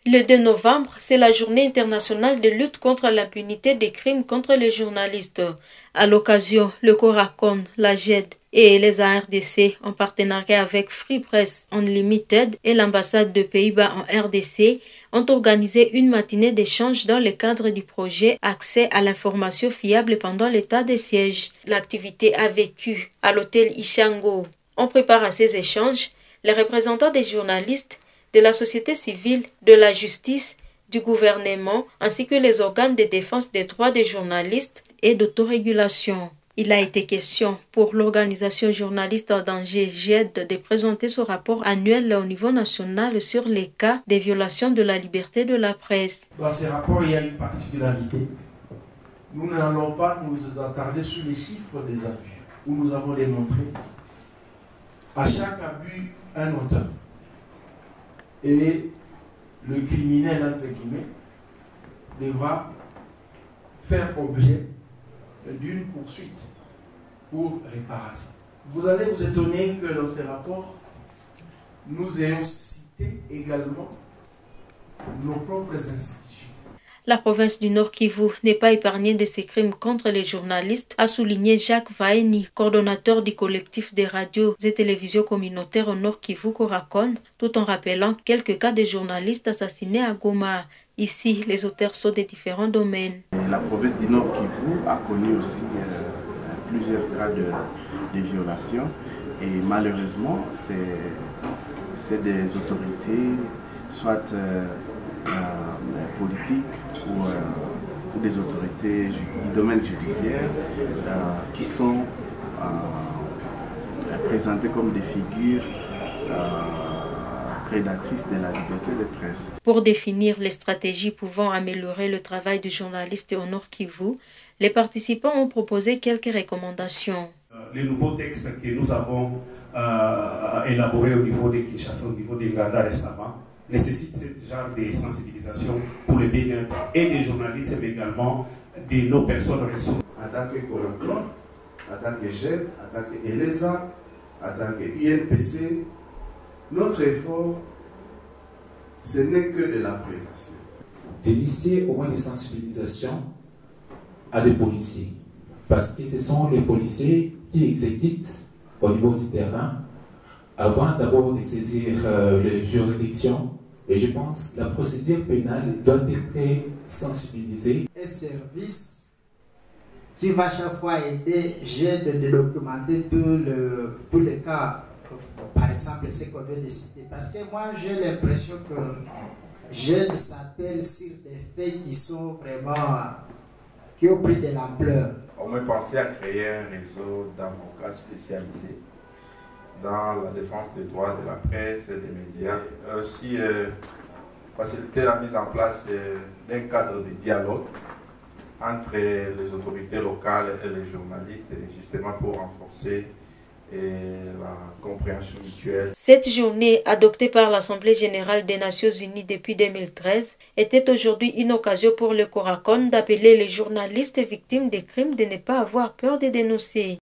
Le 2 novembre, c'est la journée internationale de lutte contre l'impunité des crimes contre les journalistes. À l'occasion, le Coracon, la GED et les ARDC, en partenariat avec Free Press Unlimited et l'ambassade de Pays-Bas en RDC, ont organisé une matinée d'échange dans le cadre du projet Accès à l'information fiable pendant l'état de siège. L'activité a vécu à l'hôtel Ishango. On prépare à ces échanges les représentants des journalistes, de la société civile, de la justice, du gouvernement, ainsi que les organes de défense des droits des journalistes et d'autorégulation. Il a été question pour l'organisation Journalistes en danger GED de présenter ce rapport annuel au niveau national sur les cas de violation de la liberté de la presse. Dans ces rapports, il y a une particularité. Nous n'allons pas nous attarder sur les chiffres des abus, où nous avons démontré à chaque abus un auteur. Et le criminel, entre guillemets, devra faire objet d'une poursuite pour réparation. Vous allez vous étonner que dans ces rapports, nous ayons cité également nos propres institutions. La province du Nord Kivu n'est pas épargnée de ces crimes contre les journalistes, a souligné Jacques Vaeni, coordonnateur du collectif des radios et télévisions communautaires au Nord Kivu Coracon, tout en rappelant quelques cas de journalistes assassinés à Goma. Ici, les auteurs sont de différents domaines. La province du Nord Kivu a connu aussi plusieurs cas de violations et malheureusement, c'est des autorités, soit politiques ou des autorités du domaine judiciaire qui sont présentées comme des figures prédatrices de la liberté de presse. Pour définir les stratégies pouvant améliorer le travail du journaliste au Nord Kivu, les participants ont proposé quelques recommandations. Les nouveaux textes que nous avons élaborés au niveau de Kinshasa, au niveau de Nganda récemment, nécessitent ce genre de sensibilisation pour le bien-être et des journalistes, mais également de nos personnes ressources. En tant que Coracon, en tant que GED, en tant que ELESA, en tant que INPC, notre effort, ce n'est que de la prévention. D'initier au moins des sensibilisations à des policiers, parce que ce sont les policiers qui exécutent au niveau du terrain avant d'abord de saisir les juridictions. Et je pense que la procédure pénale doit être sensibilisée. Un service qui va chaque fois aider GED de documenter tous les cas, par exemple ce qu'on vient de citer. Parce que moi j'ai l'impression que GED s'attelle sur des faits qui sont vraiment, qui ont pris de l'ampleur. On m'a pensé à créer un réseau d'avocats spécialisés dans la défense des droits de la presse et des médias. Aussi faciliter la mise en place d'un cadre de dialogue entre les autorités locales et les journalistes, justement pour renforcer la compréhension mutuelle. Cette journée, adoptée par l'Assemblée générale des Nations unies depuis 2013, était aujourd'hui une occasion pour le Coracon d'appeler les journalistes victimes des crimes de ne pas avoir peur de dénoncer.